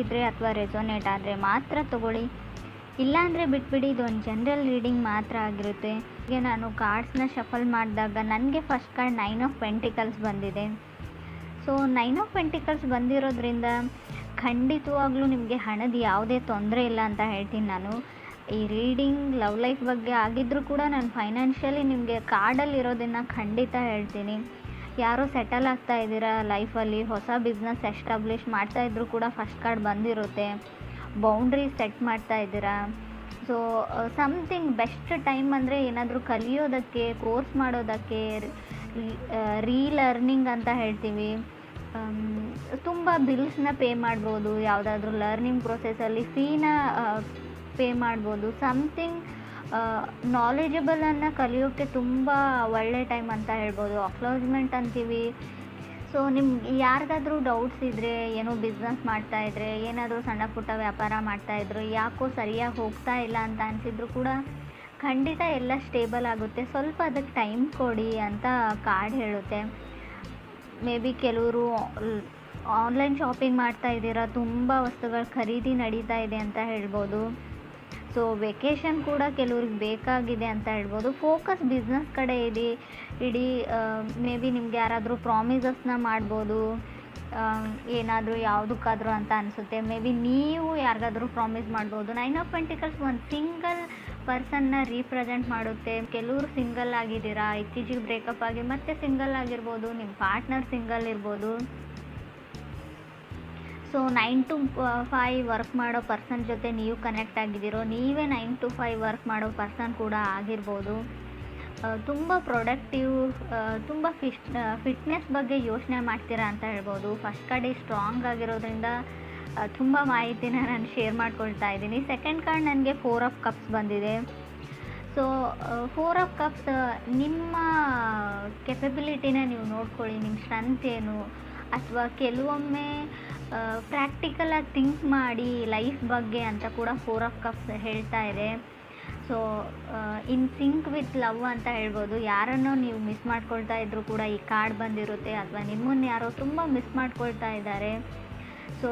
ಆಗಿದ್ದರೆ ಅಥವಾ ರೆಸೊನೇಟ್ ಆದರೆ ಮಾತ್ರ ತೊಗೊಳ್ಳಿ, ಇಲ್ಲಾಂದರೆ ಬಿಟ್ಬಿಡಿ. ಇದೊಂದು ಜನರಲ್ ರೀಡಿಂಗ್ ಮಾತ್ರ ಆಗಿರುತ್ತೆ. ಹೀಗೆ ನಾನು ಕಾರ್ಡ್ಸ್ನ ಶಫಲ್ ಮಾಡಿದಾಗ ನನಗೆ ಫಸ್ಟ್ ಕಾರ್ಡ್ 9 ಆಫ್ ಪೆಂಟಿಕಲ್ಸ್ ಬಂದಿದೆ. ಸೊ 9 ಆಫ್ ಪೆಂಟಿಕಲ್ಸ್ ಬಂದಿರೋದ್ರಿಂದ ಖಂಡಿತವಾಗ್ಲೂ ನಿಮಗೆ ಹಣದ ಯಾವುದೇ ತೊಂದರೆ ಇಲ್ಲ ಅಂತ ಹೇಳ್ತೀನಿ ನಾನು. ಈ ರೀಡಿಂಗ್ ಲವ್ ಲೈಫ್ ಬಗ್ಗೆ ಆಗಿದ್ದರೂ ಕೂಡ ನಾನು ಫೈನಾನ್ಷಿಯಲಿ ನಿಮಗೆ ಕಾರ್ಡಲ್ಲಿ ಇರೋದನ್ನು ಖಂಡಿತ ಹೇಳ್ತೀನಿ. ಯಾರೋ ಸೆಟಲ್ ಆಗ್ತಾ ಇದ್ದೀರಾ ಲೈಫಲ್ಲಿ, ಹೊಸ ಬಿಸ್ನೆಸ್ ಎಸ್ಟಾಬ್ಲಿಷ್ ಮಾಡ್ತಾಯಿದ್ರು ಕೂಡ ಫಸ್ಟ್ ಕಾರ್ಡ್ ಬಂದಿರುತ್ತೆ. ಬೌಂಡ್ರಿ ಸೆಟ್ ಮಾಡ್ತಾ ಇದ್ದೀರಾ. ಸೊ ಸಮಥಿಂಗ್ ಬೆಸ್ಟ್ ಟೈಮ್ ಅಂದರೆ ಏನಾದರೂ ಕಲಿಯೋದಕ್ಕೆ, ಕೋರ್ಸ್ ಮಾಡೋದಕ್ಕೆ, ರೀಲರ್ನಿಂಗ್ ಅಂತ ಹೇಳ್ತೀವಿ. ತುಂಬ ಬಿಲ್ಸ್ನ ಪೇ ಮಾಡ್ಬೋದು, ಯಾವುದಾದ್ರೂ ಲರ್ನಿಂಗ್ ಪ್ರೊಸೆಸಲ್ಲಿ ಫೀನ ಪೇ ಮಾಡ್ಬೋದು. ಸಮಥಿಂಗ್ ನಾಲೆಜಬಲನ್ನು ಕಲಿಯೋಕ್ಕೆ ತುಂಬ ಒಳ್ಳೆ ಟೈಮ್ ಅಂತ ಹೇಳ್ಬೋದು. ಅಕ್ನಾಲಜ್ಮೆಂಟ್ ಅಂತೀವಿ. ಸೊ ನಿಮ್ಗೆ ಯಾರಿಗಾದ್ರೂ ಡೌಟ್ಸ್ ಇದ್ದರೆ, ಏನೋ ಬಿಸ್ನೆಸ್ ಮಾಡ್ತಾಯಿದ್ರೆ, ಏನಾದರೂ ಸಣ್ಣ ಪುಟ್ಟ ವ್ಯಾಪಾರ ಮಾಡ್ತಾಯಿದ್ರು, ಯಾಕೋ ಸರಿಯಾಗಿ ಹೋಗ್ತಾ ಇಲ್ಲ ಅಂತ ಅನಿಸಿದ್ರು ಕೂಡ ಖಂಡಿತ ಎಲ್ಲ ಸ್ಟೇಬಲ್ ಆಗುತ್ತೆ. ಸ್ವಲ್ಪ ಅದಕ್ಕೆ ಟೈಮ್ ಕೊಡಿ ಅಂತ ಕಾರ್ಡ್ ಹೇಳುತ್ತೆ. ಮೇ ಬಿ ಕೆಲವರು ಆನ್ಲೈನ್ ಶಾಪಿಂಗ್ ಮಾಡ್ತಾ ಇದ್ದೀರಾ, ತುಂಬ ವಸ್ತುಗಳ ಖರೀದಿ ನಡೀತಾ ಇದೆ ಅಂತ ಹೇಳ್ಬೋದು. ಸೊ ವೆಕೇಷನ್ ಕೂಡ ಕೆಲವ್ರಿಗೆ ಬೇಕಾಗಿದೆ ಅಂತ ಹೇಳ್ಬೋದು. ಫೋಕಸ್ ಬಿಸ್ನೆಸ್ ಕಡೆ ಇಡೀ ಮೇ ಬಿ ನಿಮ್ಗೆ ಯಾರಾದರೂ ಪ್ರಾಮಿಸಸ್ನ ಮಾಡ್ಬೋದು, ಏನಾದರೂ ಯಾವುದಕ್ಕಾದರೂ ಅಂತ ಅನಿಸುತ್ತೆ. ಮೇ ಬಿ ನೀವು ಯಾರಿಗಾದ್ರೂ ಪ್ರಾಮಿಸ್ ಮಾಡ್ಬೋದು. 9 ಆಫ್ ಪೆಂಟಿಕಲ್ಸ್ ಒಂದು ಸಿಂಗಲ್ ಪರ್ಸನ್ನ ರೀಪ್ರೆಸೆಂಟ್ ಮಾಡುತ್ತೆ. ಕೆಲವರು ಸಿಂಗಲ್ ಆಗಿದ್ದೀರಾ, ಇತ್ತೀಚೆಗೆ ಬ್ರೇಕಪ್ ಆಗಿ ಮತ್ತೆ ಸಿಂಗಲ್ ಆಗಿರ್ಬೋದು, ನಿಮ್ಮ ಪಾರ್ಟ್ನರ್ ಸಿಂಗಲ್ ಇರ್ಬೋದು. ಸೊ 9 to 5 ವರ್ಕ್ ಮಾಡೋ ಪರ್ಸನ್ ಜೊತೆ ನೀವು ಕನೆಕ್ಟ್ ಆಗಿದ್ದೀರೋ, ನೀವೇ 9 to 5 ವರ್ಕ್ ಮಾಡೋ ಪರ್ಸನ್ ಕೂಡ ಆಗಿರ್ಬೋದು. ತುಂಬ ಪ್ರೊಡಕ್ಟಿವ್, ತುಂಬ ಫಿಟ್ನೆಸ್ ಬಗ್ಗೆ ಯೋಚನೆ ಮಾಡ್ತೀರಾ ಅಂತ ಹೇಳ್ಬೋದು. ಫಸ್ಟ್ ಕಾರ್ಡ್ ಸ್ಟ್ರಾಂಗ್ ಆಗಿರೋದ್ರಿಂದ ತುಂಬ ಮಾಹಿತಿನ ನಾನು ಶೇರ್ ಮಾಡ್ಕೊಳ್ತಾ ಇದ್ದೀನಿ. ಸೆಕೆಂಡ್ ಕಾರ್ಡ್ ನನಗೆ 4 ಆಫ್ ಕಪ್ಸ್ ಬಂದಿದೆ. ಸೊ 4 ಆಫ್ ಕಪ್ಸ್ ನಿಮ್ಮ ಕೆಪಬಿಲಿಟಿನ ನೀವು ನೋಡ್ಕೊಳ್ಳಿ, ನಿಮ್ಮ ಸ್ಟ್ರೆಂತ್ ಏನು, ಅಥವಾ ಕೆಲವೊಮ್ಮೆ ಪ್ರಾಕ್ಟಿಕಲಾಗಿ ಥಿಂಕ್ ಮಾಡಿ ಲೈಫ್ ಬಗ್ಗೆ ಅಂತ ಕೂಡ 4 ಆಫ್ ಕಪ್ಸ್ ಹೇಳ್ತಾ ಇದೆ. So in sync with love ಅಂತ ಹೇಳ್ಬೋದು. ಯಾರನ್ನೋ ನೀವು ಮಿಸ್ ಮಾಡ್ಕೊಳ್ತಾ ಇದ್ದರೂ ಕೂಡ ಈ ಕಾರ್ಡ್ ಬಂದಿರುತ್ತೆ, ಅಥವಾ ನಿಮ್ಮನ್ನು ಯಾರೋ ತುಂಬ ಮಿಸ್ ಮಾಡ್ಕೊಳ್ತಾ ಇದ್ದಾರೆ. ಸೊ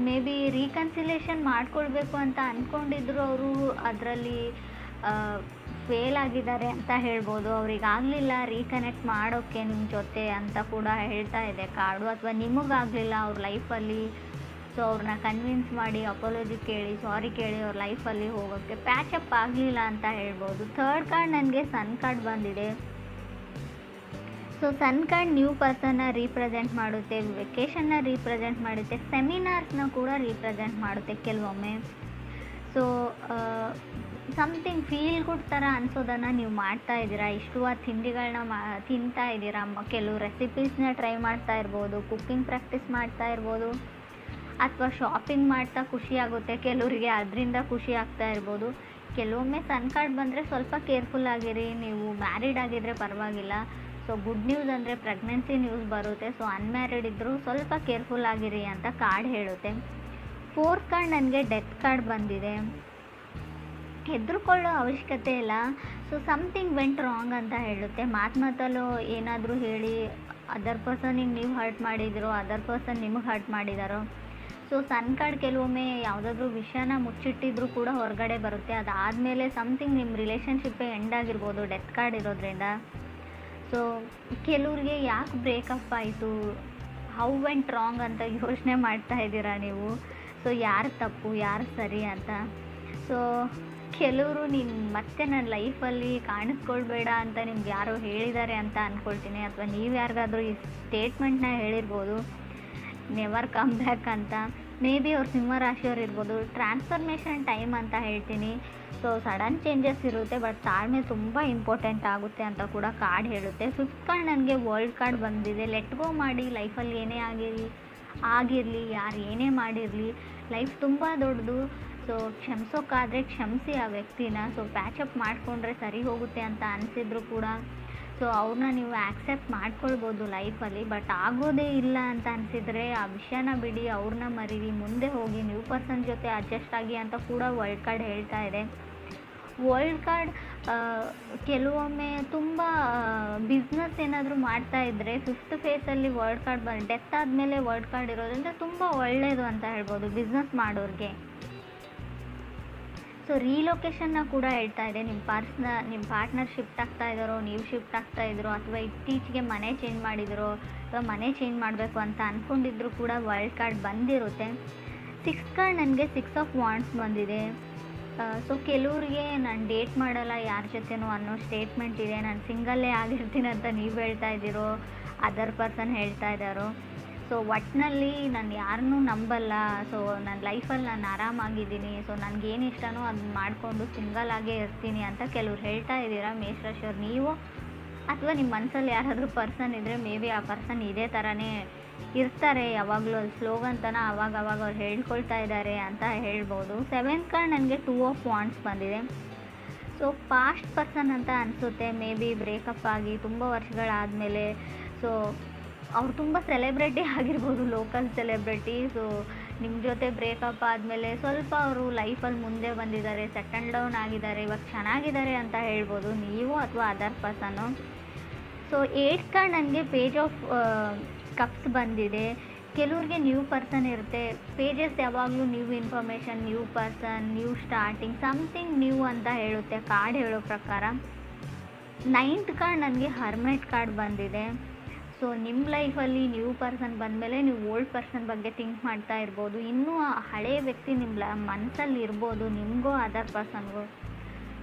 ಮೇ ಬಿ ರೀಕನ್ಸಿಲೇಷನ್ ಮಾಡ್ಕೊಳ್ಬೇಕು ಅಂತ ಅಂದ್ಕೊಂಡಿದ್ರು, ಅವರು ಅದರಲ್ಲಿ ಫೇಲ್ ಆಗಿದ್ದಾರೆ ಅಂತ ಹೇಳ್ಬೋದು. ಅವ್ರಿಗಾಗಲಿಲ್ಲ ರೀಕನೆಕ್ಟ್ ಮಾಡೋಕ್ಕೆ ನಿಮ್ಮ ಜೊತೆ ಅಂತ ಕೂಡ ಹೇಳ್ತಾ ಇದೆ ಕಾರ್ಡು. ಅಥವಾ ನಿಮಗಾಗಲಿಲ್ಲ ಅವ್ರ ಲೈಫಲ್ಲಿ, ಸೊ ಅವ್ರನ್ನ ಕನ್ವಿನ್ಸ್ ಮಾಡಿ ಅಪಾಲಜಿ ಕೇಳಿ, ಸಾರಿ ಕೇಳಿ ಅವ್ರ ಲೈಫಲ್ಲಿ ಹೋಗೋಕ್ಕೆ ಪ್ಯಾಚಪ್ ಆಗಲಿಲ್ಲ ಅಂತ ಹೇಳ್ಬೋದು. ಥರ್ಡ್ ಕಾರ್ಡ್ ನನಗೆ ಸನ್ ಕಾರ್ಡ್ ಬಂದಿದೆ. ಸೊ ಸನ್ ಕಾರ್ಡ್ ನ್ಯೂ ಪರ್ಸನ್ನ ರೀಪ್ರೆಸೆಂಟ್ ಮಾಡುತ್ತೆ, ವೆಕೇಷನ್ನ ರೀಪ್ರೆಸೆಂಟ್ ಮಾಡುತ್ತೆ, ಸೆಮಿನಾರ್ಸ್ನ ಕೂಡ ರೀಪ್ರೆಸೆಂಟ್ ಮಾಡುತ್ತೆ ಕೆಲವೊಮ್ಮೆ. ಸೊ ಸಮಥಿಂಗ್ ಫೀಲ್ ಗುಡ್ ಥರ ಅನಿಸೋದನ್ನು ನೀವು ಮಾಡ್ತಾ ಇದ್ದೀರಾ. ಇಷ್ಟವಾದ ತಿಂಡಿಗಳನ್ನ ತಿಂತಾ ಇದ್ದೀರಾ. ಕೆಲವು ರೆಸಿಪೀಸ್ನ ಟ್ರೈ ಮಾಡ್ತಾ ಇರ್ಬೋದು, ಕುಕ್ಕಿಂಗ್ ಪ್ರಾಕ್ಟೀಸ್ ಮಾಡ್ತಾ ಇರ್ಬೋದು, ಅಥವಾ ಶಾಪಿಂಗ್ ಮಾಡ್ತಾ ಖುಷಿಯಾಗುತ್ತೆ ಕೆಲವರಿಗೆ, ಅದರಿಂದ ಖುಷಿ ಆಗ್ತಾ ಇರ್ಬೋದು. ಕೆಲವೊಮ್ಮೆ ಸನ್ ಕಾರ್ಡ್ ಬಂದರೆ ಸ್ವಲ್ಪ ಕೇರ್ಫುಲ್ ಆಗಿರಿ. ನೀವು ಮ್ಯಾರಿಡ್ ಆಗಿದ್ದರೆ ಪರವಾಗಿಲ್ಲ. ಸೊ ಗುಡ್ ನ್ಯೂಸ್ ಅಂದರೆ ಪ್ರೆಗ್ನೆನ್ಸಿ ನ್ಯೂಸ್ ಬರುತ್ತೆ. ಸೊ ಅನ್ಮ್ಯಾರಿಡ್ ಇದ್ದರೂ ಸ್ವಲ್ಪ ಕೇರ್ಫುಲ್ ಆಗಿರಿ ಅಂತ ಕಾರ್ಡ್ ಹೇಳುತ್ತೆ. ಫೋರ್ತ್ ಕಾರ್ಡ್ ನನಗೆ ಡೆತ್ ಕಾರ್ಡ್ ಬಂದಿದೆ. ಹೆದರ್ಕೊಳ್ಳೋ ಅವಶ್ಯಕತೆ ಇಲ್ಲ. ಸೊ ಸಮಥಿಂಗ್ ವೆಂಟ್ ರಾಂಗ್ ಅಂತ ಹೇಳುತ್ತೆ. ಮಾತಲ್ಲೋ ಏನಾದರೂ ಹೇಳಿ ಅದರ್ ಪರ್ಸನಿಗೆ ನೀವು ಹರ್ಟ್ ಮಾಡಿದಿರೋ, ಅದರ್ ಪರ್ಸನ್ ನಿಮಗೆ ಹರ್ಟ್ ಮಾಡಿದಾರೋ. ಸೊ ಸನ್ ಕಾರ್ಡ್ ಕೆಲವೊಮ್ಮೆ ಯಾವುದಾದ್ರೂ ವಿಷಯನ ಮುಚ್ಚಿಟ್ಟಿದ್ರೂ ಕೂಡ ಹೊರಗಡೆ ಬರುತ್ತೆ. ಅದಾದಮೇಲೆ ಸಮಥಿಂಗ್ ನಿಮ್ಮ ರಿಲೇಷನ್ಶಿಪ್ಪೇ ಎಂಡ್ ಆಗಿರ್ಬೋದು ಡೆತ್ ಕಾರ್ಡ್ ಇರೋದ್ರಿಂದ. ಸೊ ಕೆಲವ್ರಿಗೆ ಯಾಕೆ ಬ್ರೇಕಪ್ ಆಯಿತು, ಹೌ ವೆಂಟ್ ರಾಂಗ್ ಅಂತ ಯೋಚನೆ ಮಾಡ್ತಾ ಇದ್ದೀರಾ ನೀವು. ಸೊ ಯಾರು ತಪ್ಪು ಯಾರು ಸರಿ ಅಂತ. ಸೊ ಕೆಲವರು ನೀನು ಮತ್ತೆ ನನ್ನ ಲೈಫಲ್ಲಿ ಕಾಣಿಸ್ಕೊಳ್ಬೇಡ ಅಂತ ನಿಮ್ಗೆ ಯಾರೋ ಹೇಳಿದ್ದಾರೆ ಅಂತ ಅಂದ್ಕೊಳ್ತೀನಿ. ಅಥವಾ ನೀವು ಯಾರಿಗಾದ್ರೂ ಈ ಸ್ಟೇಟ್ಮೆಂಟ್ನ ಹೇಳಿರ್ಬೋದು, ನೆವರ್ ಕಮ್ ಬ್ಯಾಕ್ ಅಂತ. ಮೇ ಬಿ ಅವ್ರು ಸಿಂಹರಾಶಿಯವ್ರು ಇರ್ಬೋದು. ಟ್ರಾನ್ಸ್ಫರ್ಮೇಷನ್ ಟೈಮ್ ಅಂತ ಹೇಳ್ತೀನಿ. ಸೊ ಸಡನ್ ಚೇಂಜಸ್ ಇರುತ್ತೆ, ಬಟ್ ತಾಳ್ಮೆ ತುಂಬ ಇಂಪಾರ್ಟೆಂಟ್ ಆಗುತ್ತೆ ಅಂತ ಕೂಡ ಕಾರ್ಡ್ ಹೇಳುತ್ತೆ. ಫಿಫ್ತ್ ಕಾರ್ಡ್ ನನಗೆ ವರ್ಲ್ಡ್ ಕಾರ್ಡ್ ಬಂದಿದೆ. ಲೆಟ್ ಗೋ ಮಾಡಿ. ಲೈಫಲ್ಲಿ ಏನೇ ಆಗಿರಲಿ, ಯಾರು ಏನೇ ಮಾಡಿರಲಿ, ಲೈಫ್ ತುಂಬ ದೊಡ್ಡದು. ಸೊ ಕ್ಷಮಿಸೋಕ್ಕಾದರೆ ಕ್ಷಮಿಸಿ ಆ ವ್ಯಕ್ತಿನ. ಸೊ ಪ್ಯಾಚಪ್ ಮಾಡಿಕೊಂಡ್ರೆ ಸರಿ ಹೋಗುತ್ತೆ ಅಂತ ಅನಿಸಿದ್ರು ಕೂಡ ಸೊ ಅವ್ರನ್ನ ನೀವು ಆ್ಯಕ್ಸೆಪ್ಟ್ ಮಾಡ್ಕೊಳ್ಬೋದು ಲೈಫಲ್ಲಿ. ಬಟ್ ಆಗೋದೇ ಇಲ್ಲ ಅಂತ ಅನಿಸಿದರೆ ಆ ವಿಷಯನ ಬಿಡಿ, ಅವ್ರನ್ನ ಮರೀರಿ, ಮುಂದೆ ಹೋಗಿ ನ್ಯೂ ಪರ್ಸನ್ ಜೊತೆ ಅಡ್ಜಸ್ಟ್ ಆಗಿ ಅಂತ ಕೂಡ ವರ್ಲ್ಡ್ ಕಾರ್ಡ್ ಹೇಳ್ತಾ ಇದೆ. ವರ್ಲ್ಡ್ ಕಾರ್ಡ್ ಕೆಲವೊಮ್ಮೆ ತುಂಬ ಬಿಸ್ನೆಸ್ ಏನಾದರೂ ಮಾಡ್ತಾ ಇದ್ದರೆ ಫಿಫ್ತ್ ಫೇಸಲ್ಲಿ ವರ್ಲ್ಡ್ ಕಾರ್ಡ್ ಡೆತ್ ಆದಮೇಲೆ ವರ್ಲ್ಡ್ ಕಾರ್ಡ್ ಇರೋದ್ರಿಂದ ತುಂಬ ಒಳ್ಳೆಯದು ಅಂತ ಹೇಳ್ಬೋದು ಬಿಸ್ನೆಸ್ ಮಾಡೋರಿಗೆ. ಸೊ ರೀಲೊಕೇಶನ್ನ ಕೂಡ ಹೇಳ್ತಾ ಇದೆ. ನಿಮ್ಮ ಪಾರ್ಟ್ನರ್ ಶಿಫ್ಟ್ ಆಗ್ತಾ ಇದ್ದಾರೋ, ನೀವು ಶಿಫ್ಟ್ ಆಗ್ತಾ ಇದ್ರೋ, ಅಥವಾ ಇತ್ತೀಚೆಗೆ ಮನೆ ಚೇಂಜ್ ಮಾಡಿದಿರೋ, ಅಥವಾ ಮನೆ ಚೇಂಜ್ ಮಾಡಬೇಕು ಅಂತ ಅಂದ್ಕೊಂಡಿದ್ರು ಕೂಡ ವರ್ಲ್ಡ್ ಕಾರ್ಡ್ ಬಂದಿರುತ್ತೆ. 6 ಕಾರ್ಡ್ ನನಗೆ 6 ಆಫ್ ವಾಂಡ್ಸ್ ಬಂದಿದೆ. ಸೊ ಕೆಲವ್ರಿಗೆ ನಾನು ಡೇಟ್ ಮಾಡಲ್ಲ ಯಾರ ಜೊತೆನೂ ಅನ್ನೋ ಸ್ಟೇಟ್ಮೆಂಟ್ ಇದೆ. ನಾನು ಸಿಂಗಲ್ಲೇ ಆಗಿರ್ತೀನಿ ಅಂತ ನೀವು ಹೇಳ್ತಾ ಇದ್ದೀರೋ, ಅದರ್ ಪರ್ಸನ್ ಹೇಳ್ತಾ ಇದ್ದಾರೋ. ಸೊ ಒಟ್ಟಿನಲ್ಲಿ ನಾನು ಯಾರನ್ನೂ ನಂಬಲ್ಲ. ಸೊ ನನ್ನ ಲೈಫಲ್ಲಿ ನಾನು ಆರಾಮಾಗಿದ್ದೀನಿ. ಸೊ ನನಗೇನು ಇಷ್ಟನೋ ಅದನ್ನ ಮಾಡಿಕೊಂಡು ಸಿಂಗಲ್ ಆಗೇ ಇರ್ತೀನಿ ಅಂತ ಕೆಲವ್ರು ಹೇಳ್ತಾ ಇದ್ದೀರಾ ಮೇಷರಾಶಿಯವ್ರು. ನೀವು ಅಥವಾ ನಿಮ್ಮ ಮನಸ್ಸಲ್ಲಿ ಯಾರಾದರೂ ಪರ್ಸನ್ ಇದ್ದರೆ ಮೇ ಬಿ ಆ ಪರ್ಸನ್ ಇದೇ ಥರನೇ ಇರ್ತಾರೆ ಯಾವಾಗಲೂ. ಅದು ಸ್ಲೋಗನ್ ತನ ಅವಾಗ ಅವ್ರು ಹೇಳ್ಕೊಳ್ತಾ ಇದ್ದಾರೆ ಅಂತ ಹೇಳ್ಬೋದು. 7th ಕಾರ್ಡ್ ನನಗೆ 2 ಆಫ್ ವಾಂಡ್ಸ್ ಬಂದಿದೆ. ಸೊ ಪಾಸ್ಟ್ ಪರ್ಸನ್ ಅಂತ ಅನಿಸುತ್ತೆ. ಮೇ ಬಿ ಬ್ರೇಕಪ್ ಆಗಿ ತುಂಬ ವರ್ಷಗಳಾದಮೇಲೆ ಸೊ ಅವ್ರು ತುಂಬ ಸೆಲೆಬ್ರಿಟಿ ಆಗಿರ್ಬೋದು, ಲೋಕಲ್ ಸೆಲೆಬ್ರಿಟಿ. ಸೊ ನಿಮ್ಮ ಜೊತೆ ಬ್ರೇಕಪ್ ಆದಮೇಲೆ ಸ್ವಲ್ಪ ಅವರು ಲೈಫಲ್ಲಿ ಮುಂದೆ ಬಂದಿದ್ದಾರೆ, ಸೆಟಲ್ ಡೌನ್ ಆಗಿದ್ದಾರೆ, ಇವಾಗ ಚೆನ್ನಾಗಿದ್ದಾರೆ ಅಂತ ಹೇಳ್ಬೋದು ನೀವು ಅಥವಾ ಅದರ್ ಪರ್ಸನ್ನು. ಸೊ 8th ಕಾರ್ಡ್ ನನಗೆ ಪೇಜ್ ಆಫ್ ಕಪ್ಸ್ ಬಂದಿದೆ. ಕೆಲವ್ರಿಗೆ ನ್ಯೂ ಪರ್ಸನ್ ಇರುತ್ತೆ. ಪೇಜಸ್ ಯಾವಾಗಲೂ new information, new person, new starting, something new ಅಂತ ಹೇಳುತ್ತೆ ಕಾರ್ಡ್ ಹೇಳೋ ಪ್ರಕಾರ. 9th ಕಾರ್ಡ್ ನನಗೆ ಹರ್ಮೆಟ್ ಕಾರ್ಡ್ ಬಂದಿದೆ. ಸೊ ನಿಮ್ಮ ಲೈಫಲ್ಲಿ ನ್ಯೂ ಪರ್ಸನ್ ಬಂದಮೇಲೆ ನೀವು ಓಲ್ಡ್ ಪರ್ಸನ್ ಬಗ್ಗೆ ಥಿಂಕ್ ಮಾಡ್ತಾ ಇರ್ಬೋದು. ಇನ್ನೂ ಆ ಹಳೆಯ ವ್ಯಕ್ತಿ ನಿಮ್ಮ ಮನಸ್ಸಲ್ಲಿ ಇರ್ಬೋದು, ನಿಮಗೋ ಅದರ್ ಪರ್ಸನ್ಗೋ.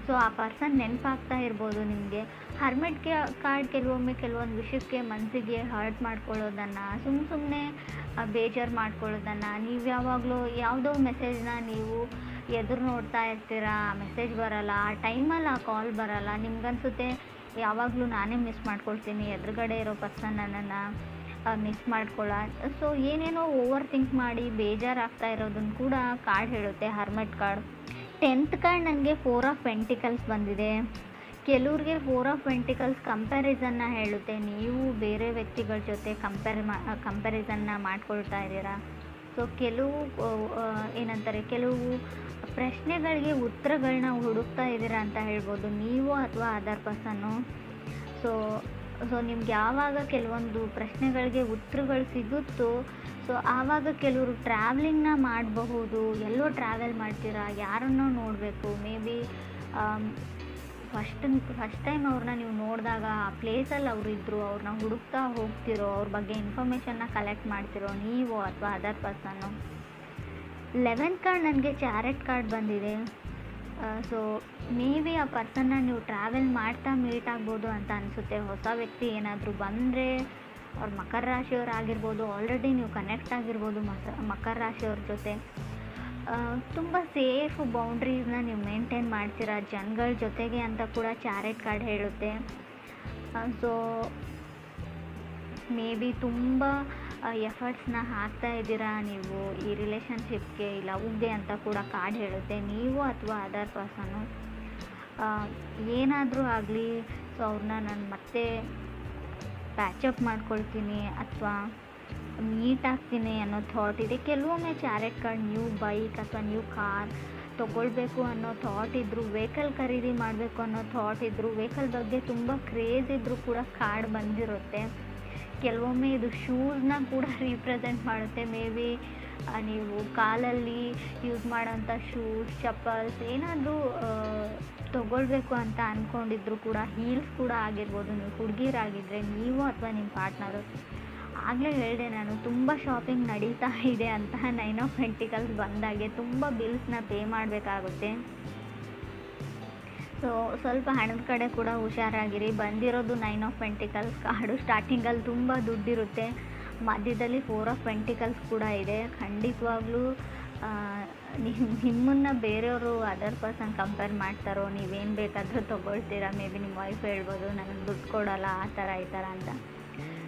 ಸೊ ಆ ಪರ್ಸನ್ ನೆನಪಾಗ್ತಾ ಇರ್ಬೋದು ನಿಮಗೆ. ಹರ್ಮೆಟ್ ಕಾರ್ಡ್ ಕೆಲವೊಮ್ಮೆ ಕೆಲವೊಂದು ವಿಷಯಕ್ಕೆ ಮನಸ್ಸಿಗೆ ಹರ್ಟ್ ಮಾಡ್ಕೊಳ್ಳೋದನ್ನು, ಸುಮ್ಮನೆ ಬೇಜಾರು ಮಾಡ್ಕೊಳ್ಳೋದನ್ನು, ನೀವು ಯಾವಾಗಲೂ ಯಾವುದೋ ಮೆಸೇಜ್ನ ನೀವು ಎದುರು ನೋಡ್ತಾ ಇರ್ತೀರಾ, ಮೆಸೇಜ್ ಬರೋಲ್ಲ, ಆ ಟೈಮಲ್ಲಿ ಆ ಕಾಲ್ ಬರೋಲ್ಲ, ನಿಮ್ಗನ್ಸುತ್ತೆ ಯಾವಾಗಲೂ ನಾನೇ ಮಿಸ್ ಮಾಡ್ಕೊಳ್ತೀನಿ, ಎದುರುಗಡೆ ಇರೋ ಪರ್ಸನ್ ನನ್ನನ್ನು ಮಿಸ್ ಮಾಡ್ಕೊಳ್ಳೋ. ಸೊ ಏನೇನೋ ಓವರ್ ಥಿಂಕ್ ಮಾಡಿ ಬೇಜಾರಾಗ್ತಾ ಇರೋದನ್ನು ಕೂಡ ಕಾರ್ಡ್ ಹೇಳುತ್ತೆ ಹರ್ಮೆಟ್ ಕಾರ್ಡ್. 10th ಕಾರ್ಡ್ ನನಗೆ 4 ಆಫ್ ಪೆಂಟಿಕಲ್ಸ್ ಬಂದಿದೆ. ಕೆಲವ್ರಿಗೆ 4 ಆಫ್ ಪೆಂಟಿಕಲ್ಸ್ ಕಂಪ್ಯಾರಿಸನ್ನ ಹೇಳುತ್ತೆ. ನೀವು ಬೇರೆ ವ್ಯಕ್ತಿಗಳ ಜೊತೆ ಕಂಪ್ಯಾರಿಸನ್ನ ಮಾಡ್ಕೊಳ್ತಾ ಇದ್ದೀರಾ. ಸೊ ಕೆಲವು ಪ್ರಶ್ನೆಗಳಿಗೆ ಉತ್ತರಗಳನ್ನ ಹುಡುಕ್ತಾ ಇದ್ದೀರಾ ಅಂತ ಹೇಳ್ಬೋದು ನೀವು ಅಥವಾ ಅದರ್ ಪರ್ಸನ್ನು. ಸೊ ನಿಮ್ಗೆ ಯಾವಾಗ ಕೆಲವೊಂದು ಪ್ರಶ್ನೆಗಳಿಗೆ ಉತ್ತರಗಳು ಸಿಗುತ್ತೋ ಸೊ ಆವಾಗ ಕೆಲವರು ಟ್ರಾವೆಲಿಂಗ್ನ ಮಾಡಬಹುದು. ಎಲ್ಲೋ ಟ್ರಾವೆಲ್ ಮಾಡ್ತೀರಾ, ಯಾರನ್ನೋ ನೋಡಬೇಕು, ಮೇ ಬಿ ಫಸ್ಟ್ ಟೈಮ್ ಅವ್ರನ್ನ ನೀವು ನೋಡಿದಾಗ ಆ ಪ್ಲೇಸಲ್ಲಿ ಅವರು ಇದ್ದರು, ಅವ್ರನ್ನ ಹುಡುಕ್ತಾ ಹೋಗ್ತಿರೋ, ಅವ್ರ ಬಗ್ಗೆ ಇನ್ಫಾರ್ಮೇಷನ್ನ ಕಲೆಕ್ಟ್ ಮಾಡ್ತಿರೋ ನೀವು ಅಥವಾ ಅದರ್ ಪರ್ಸನ್ನು. 11th ಕಾರ್ಡ್ ನನಗೆ ಚಾರೆಟ್ ಕಾರ್ಡ್ ಬಂದಿದೆ. ಸೊ ಮೇ ಬಿ ಆ ಪರ್ಸನ್ನ ನೀವು ಟ್ರಾವೆಲ್ ಮಾಡ್ತಾ ಮೀಟ್ ಆಗ್ಬೋದು ಅಂತ ಅನಿಸುತ್ತೆ. ಹೊಸ ವ್ಯಕ್ತಿ ಏನಾದರೂ ಬಂದರೆ ಅವ್ರು ಮಕರ ರಾಶಿಯವ್ರು ಆಗಿರ್ಬೋದು, ಆಲ್ರೆಡಿ ನೀವು ಕನೆಕ್ಟ್ ಆಗಿರ್ಬೋದು ಮಕರ ರಾಶಿಯವ್ರ ಜೊತೆ. ತುಂಬ ಸೇಫ್ ಬೌಂಡ್ರೀಸ್ನ ನೀವು ಮೇಂಟೈನ್ ಮಾಡ್ತೀರಾ ಜನಗಳ ಜೊತೆಗೆ ಅಂತ ಕೂಡ ಚಾರೆಟ್ ಕಾರ್ಡ್ ಹೇಳುತ್ತೆ. ಸೊ ಮೇ ಬಿ ತುಂಬ ಎಫರ್ಟ್ಸ್ನ ಹಾಕ್ತಾ ಇದ್ದೀರಾ ನೀವು ಈ ರಿಲೇಷನ್ಶಿಪ್ಗೆ, ಲವ್ಗೆ ಅಂತ ಕೂಡ ಕಾರ್ಡ್ ಹೇಳುತ್ತೆ ನೀವು ಅಥವಾ ಅದರ್ ಪರ್ಸನ್ನು. ಏನಾದರೂ ಆಗಲಿ ಸೊ ಅವ್ರನ್ನ ನಾನು ಮತ್ತೆ ಪ್ಯಾಚಪ್ ಮಾಡ್ಕೊಳ್ತೀನಿ ಅಥವಾ ಮೀಟ್ ಆಗ್ತೀನಿ ಅನ್ನೋ ಥಾಟ್ ಇದೆ. ಕೆಲವೊಮ್ಮೆ ಚಾರೆಟ್ ಕಾರ್ಡ್ ನ್ಯೂ ಬೈಕ್ ಅಥವಾ ನ್ಯೂ ಕಾರ್ ತೊಗೊಳ್ಬೇಕು ಅನ್ನೋ ಥಾಟ್ ಇದ್ದರೂ, ವೆಹಿಕಲ್ ಖರೀದಿ ಮಾಡಬೇಕು ಅನ್ನೋ ಥಾಟ್ ಇದ್ದರೂ, ವೆಹಿಕಲ್ ಬಗ್ಗೆ ತುಂಬ ಕ್ರೇಜ್ ಇದ್ದರೂ ಕೂಡ ಕಾರ್ಡ್ ಬಂದಿರುತ್ತೆ. ಕೆಲವೊಮ್ಮೆ ಇದು ಶೂಸ್ನ ಕೂಡ ರೀಪ್ರೆಸೆಂಟ್ ಮಾಡುತ್ತೆ. ಮೇ ಬಿ ನೀವು ಕಾಲಲ್ಲಿ ಯೂಸ್ ಮಾಡೋಂಥ ಶೂಸ್, ಚಪ್ಪಲ್ಸ್ ಏನಾದರೂ ತೊಗೊಳ್ಬೇಕು ಅಂತ ಅಂದ್ಕೊಂಡಿದ್ರು ಕೂಡ, ಹೀಲ್ಸ್ ಕೂಡ ಆಗಿರ್ಬೋದು. ನೀವು ಹುಡುಗಿರಾಗಿದ್ದರೆ ನೀವು ಅಥವಾ ನಿಮ್ಮ ಪಾರ್ಟ್ನರು. ಆಗಲೇ ಹೇಳಿದೆ ನಾನು, ತುಂಬ ಶಾಪಿಂಗ್ ನಡೀತಾ ಇದೆ ಅಂತ. 9 ಆಫ್ ಪೆಂಟಿಕಲ್ಸ್ ಬಂದಾಗೆ ತುಂಬ ಬಿಲ್ಸ್ನ ಪೇ ಮಾಡಬೇಕಾಗುತ್ತೆ. ಸೊ ಸ್ವಲ್ಪ ಹಣದ ಕಡೆ ಕೂಡ ಹುಷಾರಾಗಿರಿ. ಬಂದಿರೋದು 9 ಆಫ್ ಪೆಂಟಿಕಲ್ಸ್ ಕಾರ್ಡು. ಸ್ಟಾರ್ಟಿಂಗಲ್ಲಿ ತುಂಬ ದುಡ್ಡಿರುತ್ತೆ, ಮಧ್ಯದಲ್ಲಿ 4 ಆಫ್ ಪೆಂಟಿಕಲ್ಸ್ ಕೂಡ ಇದೆ. ಖಂಡಿತವಾಗ್ಲೂ ನಿಮ್ಮನ್ನು ಬೇರೆಯವರು ಅದರ್ ಪರ್ಸನ್ ಕಂಪೇರ್ ಮಾಡ್ತಾರೋ, ನೀವೇನು ಬೇಕಾದರೂ ತೊಗೊಳ್ತೀರಾ. ಮೇ ಬಿ ನಿಮ್ಮ ವೈಫ್ ಹೇಳ್ಬೋದು ನನಗೆ ದುಡ್ಡು ಕೊಡೋಲ್ಲ ಆ ಥರ ಈ ಥರ ಅಂತ.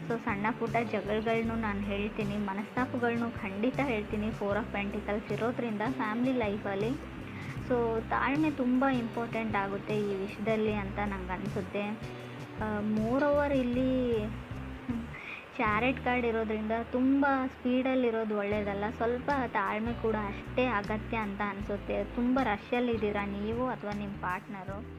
ಸೊ ಸಣ್ಣ ಪುಟ್ಟ ಜಗಳಗಳನ್ನು ನಾನು ಹೇಳ್ತೀನಿ, ಮನಸ್ತಾಪಗಳನ್ನು ಖಂಡಿತ ಹೇಳ್ತೀನಿ 4 ಆಫ್ ಪೆಂಟಿಕಲ್ಸ್ ಇರೋದ್ರಿಂದ ಫ್ಯಾಮಿಲಿ ಲೈಫಲ್ಲಿ. ಸೊ ತಾಳ್ಮೆ ತುಂಬ ಇಂಪಾರ್ಟೆಂಟ್ ಆಗುತ್ತೆ ಈ ವಿಷಯದಲ್ಲಿ ಅಂತ ನಂಗೆ ಅನಿಸುತ್ತೆ. ಮೋರೋವರ್ ಇಲ್ಲಿ ಚಾರೆಟ್ ಕಾರ್ಡ್ ಇರೋದ್ರಿಂದ ತುಂಬ ಸ್ಪೀಡಲ್ಲಿರೋದು ಒಳ್ಳೆಯದಲ್ಲ. ಸ್ವಲ್ಪ ತಾಳ್ಮೆ ಕೂಡ ಅಷ್ಟೇ ಅಗತ್ಯ ಅಂತ ಅನಿಸುತ್ತೆ. ತುಂಬ ರಶ್ಶಲ್ಲಿದ್ದೀರಾ ನೀವು ಅಥವಾ ನಿಮ್ಮ ಪಾರ್ಟ್ನರು?